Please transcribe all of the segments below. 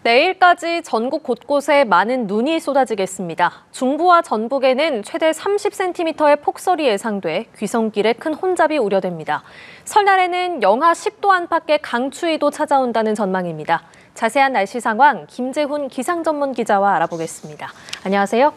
내일까지 전국 곳곳에 많은 눈이 쏟아지겠습니다. 중부와 전북에는 최대 30cm의 폭설이 예상돼 귀성길에 큰 혼잡이 우려됩니다. 설날에는 영하 10도 안팎의 강추위도 찾아온다는 전망입니다. 자세한 날씨 상황 김재훈 기상전문 기자와 알아보겠습니다. 안녕하세요.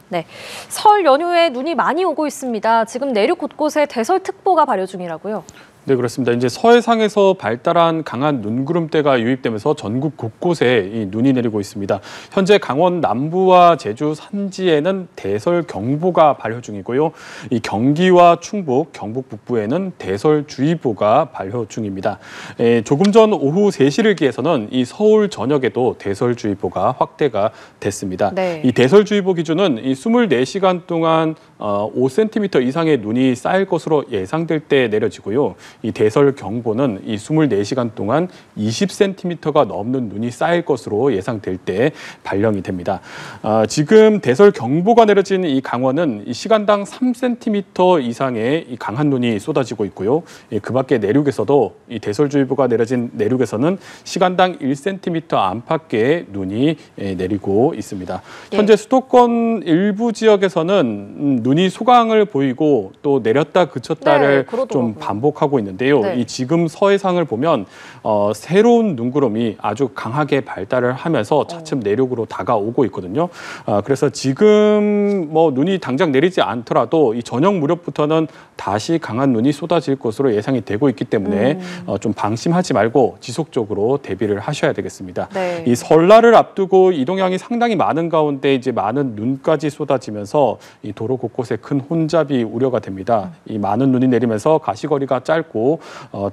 네, 설 연휴에 눈이 많이 오고 있습니다. 지금 내륙 곳곳에 대설특보가 발효 중이라고요. 네, 그렇습니다. 이제 서해상에서 발달한 강한 눈구름대가 유입되면서 전국 곳곳에 이 눈이 내리고 있습니다. 현재 강원 남부와 제주 산지에는 대설경보가 발효 중이고요. 이 경기와 충북, 경북 북부에는 대설주의보가 발효 중입니다. 조금 전 오후 3시를 기해서는 이 서울 전역에도 대설주의보가 확대가 됐습니다. 네. 이 대설주의보 기준은 이 24시간 동안 5cm 이상의 눈이 쌓일 것으로 예상될 때 내려지고요. 이 대설 경보는 이 24시간 동안 20cm가 넘는 눈이 쌓일 것으로 예상될 때 발령이 됩니다. 지금 대설 경보가 내려진 이 강원은 이 시간당 3cm 이상의 이 강한 눈이 쏟아지고 있고요. 그 밖에 내륙에서도 이 대설주의보가 내려진 내륙에서는 시간당 1cm 안팎의 눈이 내리고 있습니다. 현재 수도권 일부 지역에서는 눈이 소강을 보이고 또 내렸다 그쳤다를 좀 반복하고 있는데요. 네. 이 지금 서해상을 보면 새로운 눈구름이 아주 강하게 발달을 하면서 차츰 내륙으로 다가오고 있거든요. 그래서 지금 뭐 눈이 당장 내리지 않더라도 이 저녁 무렵부터는 다시 강한 눈이 쏟아질 것으로 예상이 되고 있기 때문에 좀 방심하지 말고 지속적으로 대비를 하셔야 되겠습니다. 네. 이 설날을 앞두고 이동량이 상당히 많은 가운데 이제 많은 눈까지 쏟아지면서 이 도로 곳곳에 큰 혼잡이 우려가 됩니다. 이 많은 눈이 내리면서 가시거리가 짧고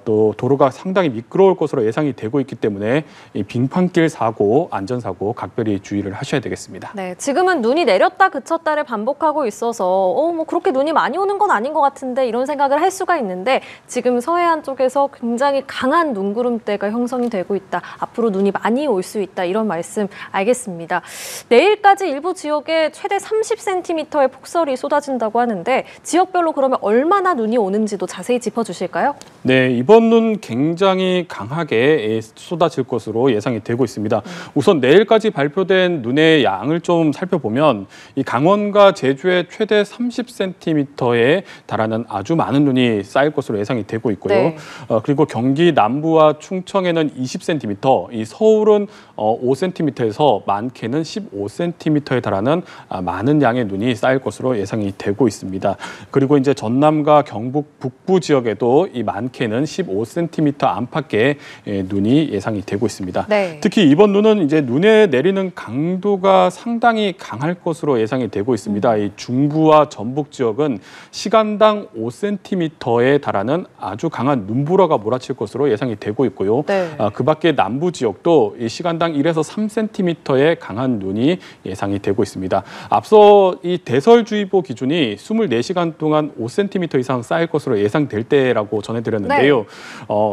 또 도로가 상당히 미끄러울 것으로 예상이 되고 있기 때문에 이 빙판길 사고, 안전사고 각별히 주의를 하셔야 되겠습니다. 네, 지금은 눈이 내렸다 그쳤다를 반복하고 있어서 뭐 그렇게 눈이 많이 오는 건 아닌 것 같은데 이런 생각을 할 수가 있는데 지금 서해안 쪽에서 굉장히 강한 눈구름대가 형성이 되고 있다. 앞으로 눈이 많이 올 수 있다. 이런 말씀 알겠습니다. 내일까지 일부 지역에 최대 30cm의 폭설이 쏟아진다고 하는데 지역별로 그러면 얼마나 눈이 오는지도 자세히 짚어주실까요? 네, 이번 눈 굉장히 강하게 쏟아질 것으로 예상이 되고 있습니다. 우선 내일까지 발표된 눈의 양을 좀 살펴보면 이 강원과 제주에 최대 30cm에 달하는 아주 많은 눈이 쌓일 것으로 예상이 되고 있고요. 네. 그리고 경기 남부와 충청에는 20cm, 이 서울은 5cm에서 많게는 15cm에 달하는 많은 양의 눈이 쌓일 것으로 예상이 되고 있습니다. 그리고 이제 전남과 경북 북부 지역에도 이 많게는 15cm 안팎의 눈이 예상이 되고 있습니다. 네. 특히 이번 눈은 이제 눈에 내리는 강도가 상당히 강할 것으로 예상이 되고 있습니다. 이 중부와 전북 지역은 시간당 5cm에 달하는 아주 강한 눈보라가 몰아칠 것으로 예상이 되고 있고요. 네. 그 밖에 남부 지역도 이 시간당 1에서 3cm의 강한 눈이 예상이 되고 있습니다. 앞서 이 대설주의보 기준이 24시간 동안 5cm 이상 쌓일 것으로 예상될 때라고 전해드렸는데요. 네.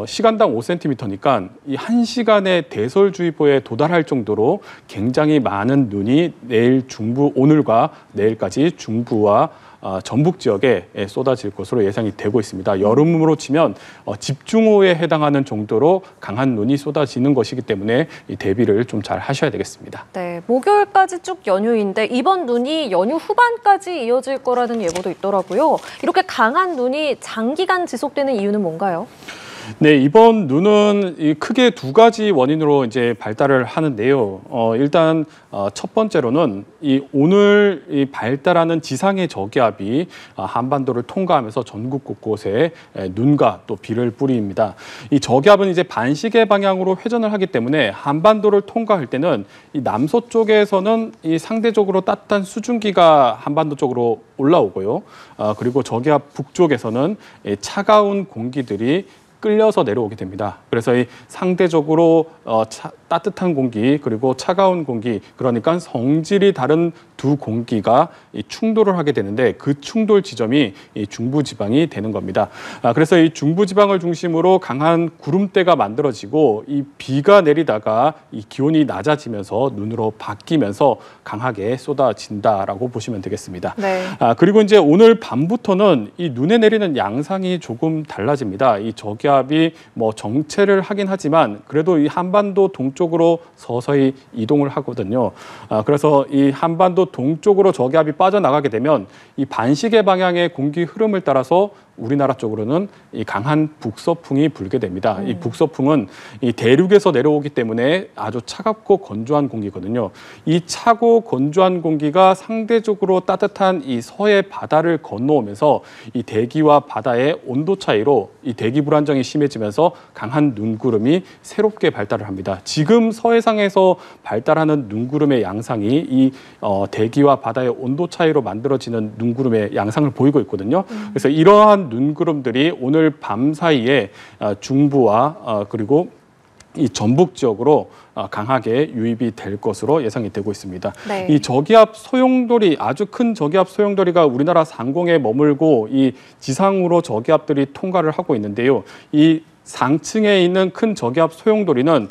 시간당 5cm니까 이 1시간의 대설주의보에 도달할 정도로 굉장히 많은 눈이 내일 중부, 오늘과 내일까지 중부와 전북 지역에 쏟아질 것으로 예상이 되고 있습니다. 여름으로 치면 집중호우에 해당하는 정도로 강한 눈이 쏟아지는 것이기 때문에 이 대비를 좀 잘 하셔야 되겠습니다. 네, 목요일까지 쭉 연휴인데 이번 눈이 연휴 후반까지 이어질 거라는 예보도 있더라고요. 이렇게 강한 눈이 장기간 지속되는 이유는 뭔가요? 네, 이번 눈은 크게 두 가지 원인으로 이제 발달을 하는데요. 일단 첫 번째로는 오늘 발달하는 지상의 저기압이 한반도를 통과하면서 전국 곳곳에 눈과 또 비를 뿌립니다. 이 저기압은 이제 반시계 방향으로 회전을 하기 때문에 한반도를 통과할 때는 이 남서쪽에서는 이 상대적으로 따뜻한 수증기가 한반도 쪽으로 올라오고요. 그리고 저기압 북쪽에서는 차가운 공기들이 끌려서 내려오게 됩니다. 그래서 이 상대적으로 따뜻한 공기 그리고 차가운 공기, 그러니까 성질이 다른 두 공기가 충돌을 하게 되는데 그 충돌 지점이 이 중부지방이 되는 겁니다. 그래서 이 중부지방을 중심으로 강한 구름대가 만들어지고 이 비가 내리다가 이 기온이 낮아지면서 눈으로 바뀌면서 강하게 쏟아진다라고 보시면 되겠습니다. 네. 그리고 이제 오늘 밤부터는 이 눈에 내리는 양상이 조금 달라집니다. 이 저기압 저기압이 뭐 정체를 하긴 하지만 그래도 이 한반도 동쪽으로 서서히 이동을 하거든요. 그래서 이 한반도 동쪽으로 저기압이 빠져나가게 되면 이 반시계 방향의 공기 흐름을 따라서 우리나라 쪽으로는 이 강한 북서풍이 불게 됩니다. 이 북서풍은 이 대륙에서 내려오기 때문에 아주 차갑고 건조한 공기거든요. 이 차고 건조한 공기가 상대적으로 따뜻한 이 서해 바다를 건너오면서 이 대기와 바다의 온도 차이로 이 대기 불안정이 심해지면서 강한 눈구름이 새롭게 발달을 합니다. 지금 서해상에서 발달하는 눈구름의 양상이 이 대기와 바다의 온도 차이로 만들어지는 눈구름의 양상을 보이고 있거든요. 그래서 이러한 눈구름들이 오늘 밤 사이에 중부와 그리고 이 전북 지역으로 강하게 유입이 될 것으로 예상이 되고 있습니다. 네. 이 저기압 소용돌이, 아주 큰 저기압 소용돌이가 우리나라 상공에 머물고 이 지상으로 저기압들이 통과를 하고 있는데요. 이 상층에 있는 큰 저기압 소용돌이는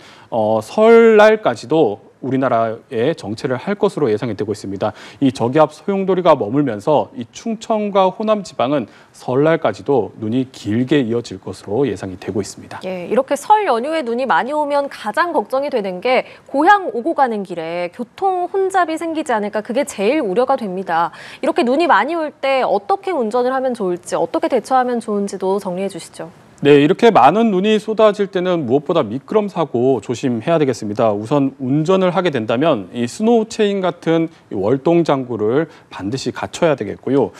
설날까지도 우리나라에 정체를 할 것으로 예상이 되고 있습니다. 이 저기압 소용돌이가 머물면서 이 충청과 호남 지방은 설날까지도 눈이 길게 이어질 것으로 예상이 되고 있습니다. 예, 이렇게 설 연휴에 눈이 많이 오면 가장 걱정이 되는 게 고향 오고 가는 길에 교통 혼잡이 생기지 않을까, 그게 제일 우려가 됩니다. 이렇게 눈이 많이 올 때 어떻게 운전을 하면 좋을지, 어떻게 대처하면 좋은지도 정리해 주시죠. 네, 이렇게 많은 눈이 쏟아질 때는 무엇보다 미끄럼 사고 조심해야 되겠습니다. 우선 운전을 하게 된다면 이 스노우 체인 같은 월동 장구를 반드시 갖춰야 되겠고요.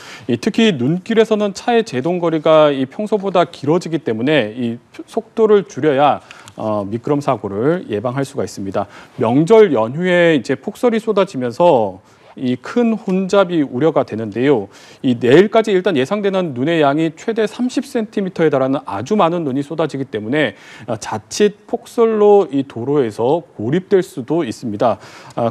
특히 눈길에서는 차의 제동 거리가 평소보다 길어지기 때문에 이 속도를 줄여야 미끄럼 사고를 예방할 수가 있습니다. 명절 연휴에 이제 폭설이 쏟아지면서 이 큰 혼잡이 우려가 되는데요. 이 내일까지 일단 예상되는 눈의 양이 최대 30cm에 달하는 아주 많은 눈이 쏟아지기 때문에 자칫 폭설로 이 도로에서 고립될 수도 있습니다.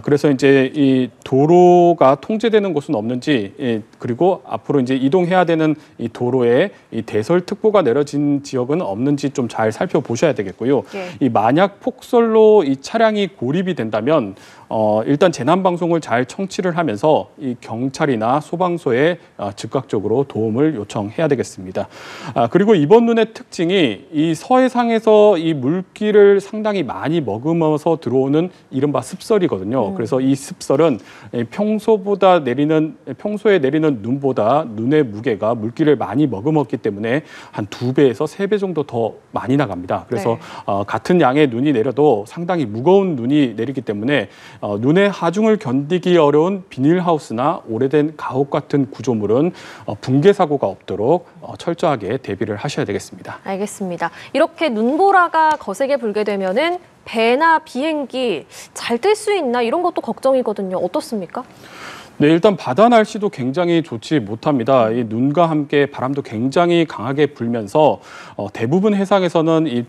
그래서 이제 이 도로가 통제되는 곳은 없는지, 그리고 앞으로 이제 이동해야 되는 이 도로에 이 대설특보가 내려진 지역은 없는지 좀 잘 살펴보셔야 되겠고요. 예. 이 만약 폭설로 이 차량이 고립이 된다면 일단 재난방송을 잘 청취를 하면서 이 경찰이나 소방서에 즉각적으로 도움을 요청해야 되겠습니다. 그리고 이번 눈의 특징이 이 서해상에서 이 물기를 상당히 많이 머금어서 들어오는 이른바 습설이거든요. 그래서 이 습설은 평소에 내리는 눈보다 눈의 무게가 물기를 많이 머금었기 때문에 한 2배에서 3배 정도 더 많이 나갑니다. 그래서 네. 같은 양의 눈이 내려도 상당히 무거운 눈이 내리기 때문에 눈의 하중을 견디기 어려운 비닐하우스나 오래된 가옥 같은 구조물은 붕괴 사고가 없도록 철저하게 대비를 하셔야 되겠습니다. 알겠습니다. 이렇게 눈보라가 거세게 불게 되면은 배나 비행기 잘 뜰 수 있나, 이런 것도 걱정이거든요. 어떻습니까? 네, 일단 바다 날씨도 굉장히 좋지 못합니다. 이 눈과 함께 바람도 굉장히 강하게 불면서 대부분 해상에서는 이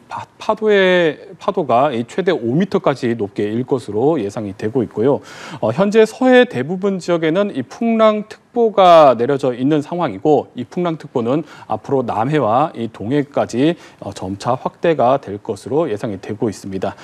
파도가 최대 5m까지 높게 일 것으로 예상이 되고 있고요. 현재 서해 대부분 지역에는 이 풍랑특보가 내려져 있는 상황이고, 이 풍랑특보는 앞으로 남해와 이 동해까지 점차 확대가 될 것으로 예상이 되고 있습니다.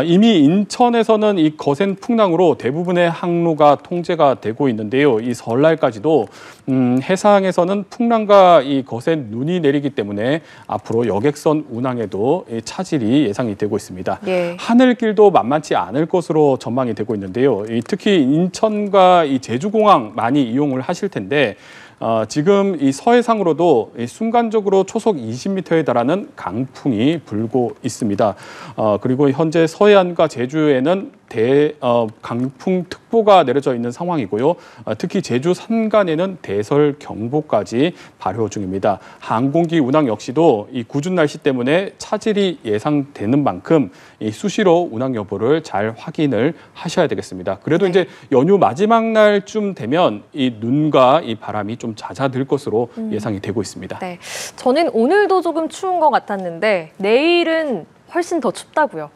이미 인천에서는 이 거센 풍랑으로 대부분의 항로가 통제가 되고 있는데요. 이 설날까지도 해상에서는 풍랑과 이 거센 눈이 내리기 때문에 앞으로 여객선 운항에도 차질이 예상이 되고 있습니다. 예. 하늘길도 만만치 않을 것으로 전망이 되고 있는데요. 특히 인천과 이 제주공항 많이 이용을 하실 텐데, 지금 이 서해상으로도 순간적으로 초속 20m에 달하는 강풍이 불고 있습니다. 그리고 현재 서해안과 제주에는 강풍특보가 내려져 있는 상황이고요. 특히 제주 산간에는 대설경보까지 발효 중입니다. 항공기 운항 역시도 이 궂은 날씨 때문에 차질이 예상되는 만큼 이 수시로 운항 여부를 잘 확인을 하셔야 되겠습니다. 그래도 네. 이제 연휴 마지막 날쯤 되면 이 눈과 이 바람이 좀 잦아들 것으로 예상이 되고 있습니다. 네, 저는 오늘도 조금 추운 것 같았는데 내일은 훨씬 더 춥다고요.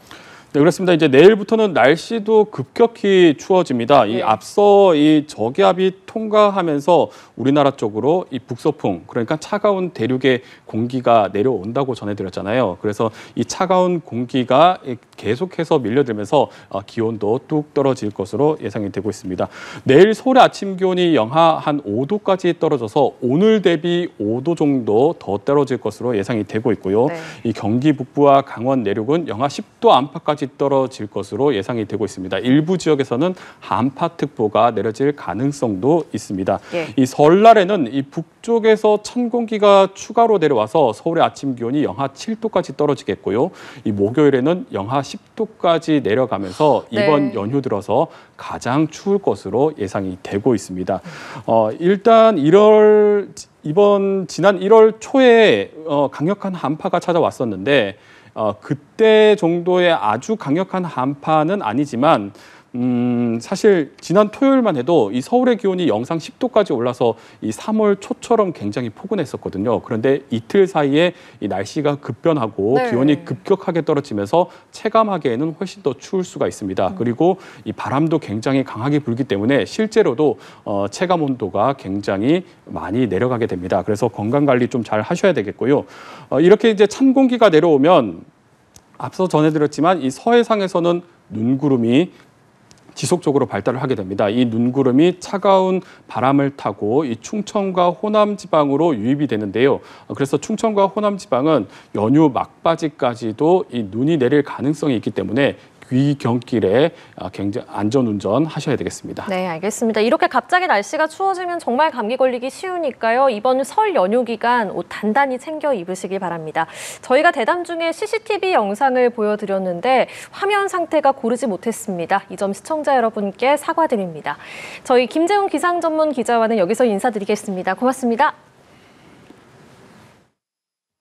네, 그렇습니다. 이제 내일부터는 날씨도 급격히 추워집니다. 이 네. 앞서 이 저기압이 통과하면서 우리나라 쪽으로 이 북서풍, 그러니까 차가운 대륙의 공기가 내려온다고 전해드렸잖아요. 그래서 이 차가운 공기가 계속해서 밀려들면서 기온도 뚝 떨어질 것으로 예상이 되고 있습니다. 내일 서울의 아침 기온이 영하 한 5도까지 떨어져서 오늘 대비 5도 정도 더 떨어질 것으로 예상이 되고 있고요. 네. 이 경기 북부와 강원 내륙은 영하 10도 안팎까지 떨어질 것으로 예상이 되고 있습니다. 일부 지역에서는 한파특보가 내려질 가능성도 있습니다. 예. 이 설날에는 이 북쪽에서 찬 공기가 추가로 내려와서 서울의 아침 기온이 영하 7도까지 떨어지겠고요. 이 목요일에는 영하 10도까지 내려가면서 이번 네. 연휴 들어서 가장 추울 것으로 예상이 되고 있습니다. 일단 지난 1월 초에 강력한 한파가 찾아왔었는데 그때 정도의 아주 강력한 한파는 아니지만 사실 지난 토요일만 해도 이 서울의 기온이 영상 10도까지 올라서 이 3월 초처럼 굉장히 포근했었거든요. 그런데 이틀 사이에 이 날씨가 급변하고 네. 기온이 급격하게 떨어지면서 체감하기에는 훨씬 더 추울 수가 있습니다. 그리고 이 바람도 굉장히 강하게 불기 때문에 실제로도 체감 온도가 굉장히 많이 내려가게 됩니다. 그래서 건강 관리 좀 잘 하셔야 되겠고요. 이렇게 이제 찬 공기가 내려오면 앞서 전해드렸지만 이 서해상에서는 눈구름이 지속적으로 발달을 하게 됩니다. 이 눈구름이 차가운 바람을 타고 이 충청과 호남 지방으로 유입이 되는데요. 그래서 충청과 호남 지방은 연휴 막바지까지도 이 눈이 내릴 가능성이 있기 때문에 귀경길에 굉장히 안전운전 하셔야 되겠습니다. 네, 알겠습니다. 이렇게 갑자기 날씨가 추워지면 정말 감기 걸리기 쉬우니까요. 이번 설 연휴 기간 옷 단단히 챙겨 입으시기 바랍니다. 저희가 대담 중에 CCTV 영상을 보여드렸는데 화면 상태가 고르지 못했습니다. 이 점 시청자 여러분께 사과드립니다. 저희 김재훈 기상전문 기자와는 여기서 인사드리겠습니다. 고맙습니다.